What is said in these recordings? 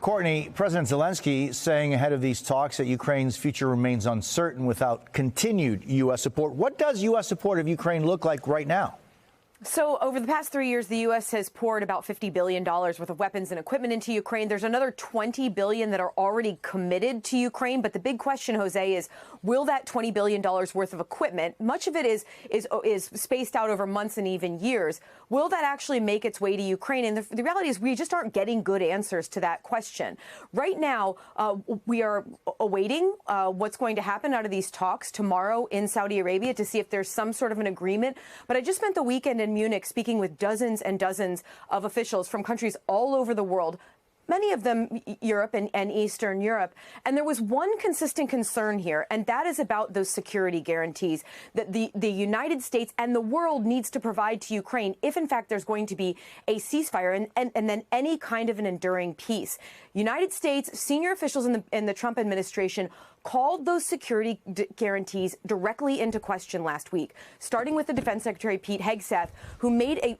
Courtney, President Zelensky saying ahead of these talks that Ukraine's future remains uncertain without continued U.S. support. What does U.S. support of Ukraine look like right now? So over the past 3 years, the U.S. has poured about $50 billion worth of weapons and equipment into Ukraine. There's another $20 billion that are already committed to Ukraine. But the big question, Jose, is will that $20 billion worth of equipment, much of it is spaced out over months and even years, will that actually make its way to Ukraine? And the reality is we just aren't getting good answers to that question. Right now, we are awaiting what's going to happen out of these talks tomorrow in Saudi Arabia to see if there's some sort of an agreement. But I just spent the weekend in Munich speaking with dozens and dozens of officials from countries all over the world, many of them Europe and Eastern Europe. And there was one consistent concern here, and that is about those security guarantees that the United States and the world needs to provide to Ukraine if, in fact, there's going to be a ceasefire and then any kind of an enduring peace. United States senior officials in the Trump administration called those security guarantees directly into question last week, starting with the Defense Secretary Pete Hegseth, who made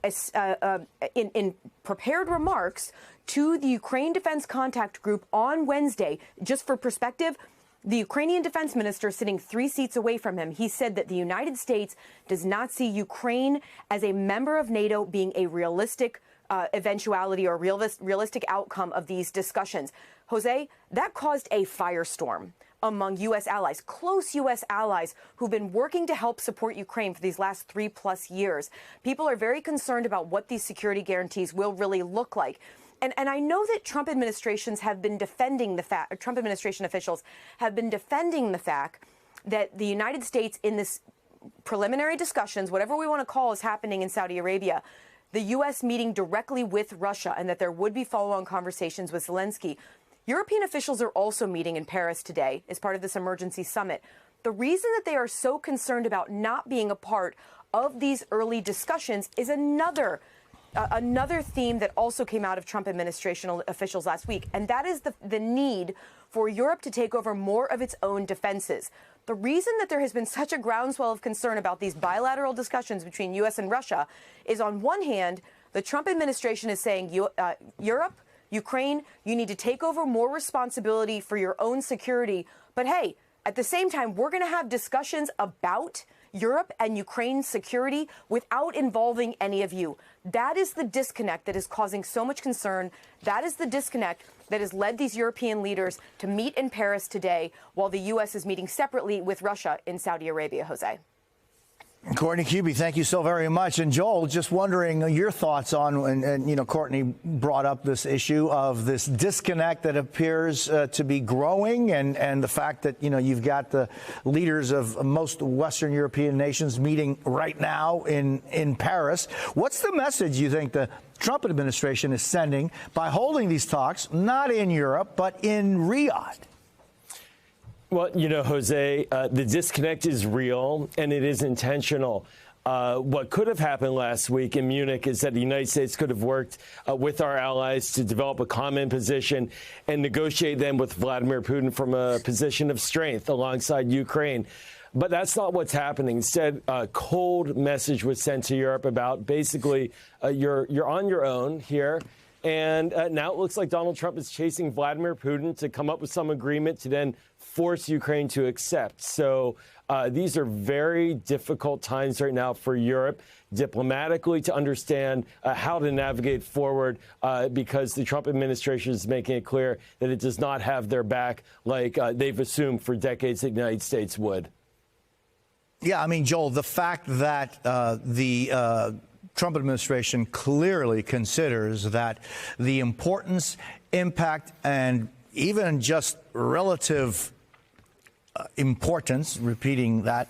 in prepared remarks to the Ukraine Defense Contact Group on Wednesday. Just for perspective, the Ukrainian defense minister sitting 3 seats away from him, he said that the United States does not see Ukraine as a member of NATO being a realistic eventuality or realistic outcome of these discussions. Jose, that caused a firestorm among U.S. allies, close U.S. allies who've been working to help support Ukraine for these last 3+ years. People are very concerned about what these security guarantees will really look like. And I know that Trump administrations have been defending the fact, Trump administration officials have been defending the fact that the United States in this preliminary discussions, whatever we want to call is happening in Saudi Arabia, the U.S. meeting directly with Russia, and that there would be follow-on conversations with Zelensky. European officials are also meeting in Paris today as part of this emergency summit. The reason that they are so concerned about not being a part of these early discussions is another theme that also came out of Trump administration officials last week, and that is the need for Europe to take over more of its own defenses. The reason that there has been such a groundswell of concern about these bilateral discussions between U.S. and Russia is, on one hand, the Trump administration is saying, Europe, Ukraine, you need to take over more responsibility for your own security. But hey, at the same time, we're going to have discussions about Europe and Ukraine's security without involving any of you. That is the disconnect that is causing so much concern. That is the disconnect that has led these European leaders to meet in Paris today, while the U.S. is meeting separately with Russia in Saudi Arabia, Jose. Courtney Kube, thank you so very much. And Joel, just wondering your thoughts on, and you know, Courtney brought up this issue of this disconnect that appears to be growing, and the fact that, you know, you've got the leaders of most Western European nations meeting right now in Paris. What's the message you think the Trump administration is sending by holding these talks, not in Europe, but in Riyadh? Well, you know, Jose, the disconnect is real and it is intentional. What could have happened last week in Munich is that the United States could have worked with our allies to develop a common position and negotiate them with Vladimir Putin from a position of strength alongside Ukraine. But that's not what's happening. Instead, a cold message was sent to Europe about basically you're on your own here. And now it looks like Donald Trump is chasing Vladimir Putin to come up with some agreement to then force Ukraine to accept. So these are very difficult times right now for Europe diplomatically to understand how to navigate forward because the Trump administration is making it clear that it does not have their back like they've assumed for decades that the United States would. Yeah, I mean, Joel, the fact that the Trump administration clearly considers that the importance, impact, and even just relative importance, repeating that,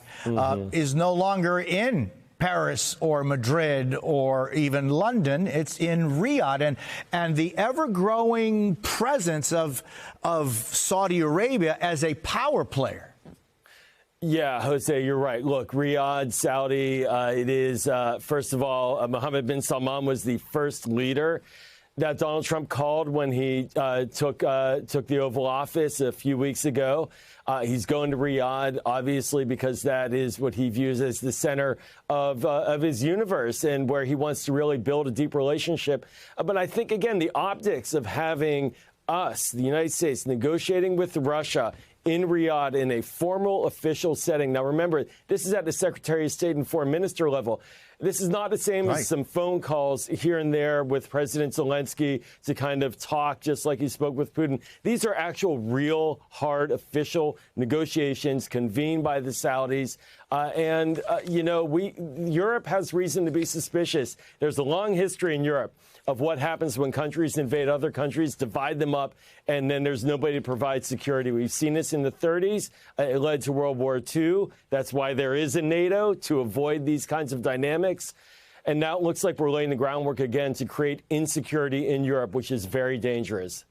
is no longer in Paris or Madrid or even London. It's in Riyadh, and the ever-growing presence of Saudi Arabia as a power player. Yeah, Jose, you're right. Look, Riyadh, Saudi, it is, first of all, Mohammed bin Salman was the first leader that Donald Trump called when he took the Oval Office a few weeks ago. He's going to Riyadh, obviously, because that is what he views as the center of his universe and where he wants to really build a deep relationship. But I think, again, the optics of having us, the United States, negotiating with Russia in Riyadh in a formal official setting. Now, remember, this is at the Secretary of State and Foreign Minister level. This is not the same as some phone calls here and there with President Zelensky to kind of talk just like he spoke with Putin. These are actual, real, hard, official negotiations convened by the Saudis. Europe has reason to be suspicious. There's a long history in Europe of what happens when countries invade other countries, divide them up, and then there's nobody to provide security. We've seen this in the 30s. It led to World War II. That's why there is a NATO, to avoid these kinds of dynamics. And now it looks like we're laying the groundwork again to create insecurity in Europe, which is very dangerous.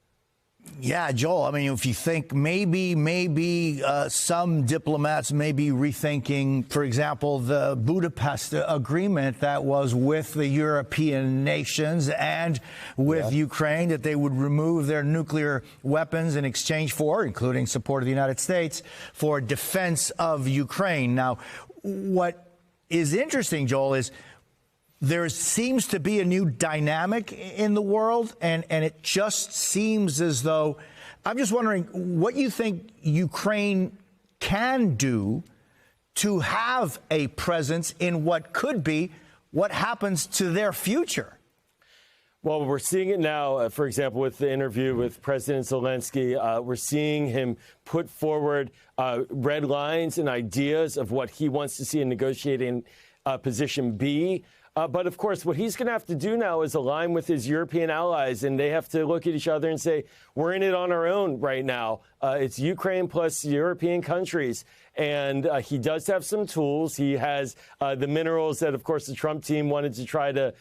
Yeah, Joel, I mean, if you think maybe some diplomats may be rethinking, for example, the Budapest agreement that was with the European nations and with Ukraine, that they would remove their nuclear weapons in exchange for, including support of the United States, for defense of Ukraine. Now, what is interesting, Joel, is there seems to be a new dynamic in the world, and it just seems as though, I'm just wondering what you think Ukraine can do to have a presence in what could be what happens to their future. Well, we're seeing it now, for example, with the interview with President Zelensky. We're seeing him put forward red lines and ideas of what he wants to see in negotiating position B. But, of course, what he's going to have to do now is align with his European allies, and they have to look at each other and say, we're in it on our own right now. It's Ukraine plus European countries. And he does have some tools. He has the minerals that, of course, the Trump team wanted to try to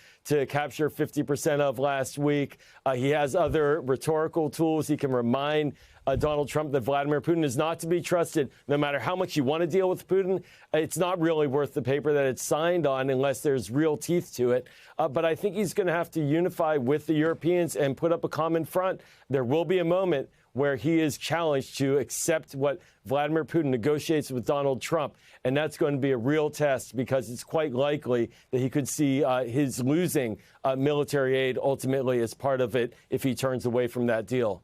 capture 50% of last week. He has other rhetorical tools. He can remind Donald Trump that Vladimir Putin is not to be trusted. No matter how much you want to deal with Putin, it's not really worth the paper that it's signed on unless there's real teeth to it. But I think he's going to have to unify with the Europeans and put up a common front. There will be a moment where he is challenged to accept what Vladimir Putin negotiates with Donald Trump. And that's going to be a real test, because it's quite likely that he could see his losing military aid ultimately as part of it if he turns away from that deal.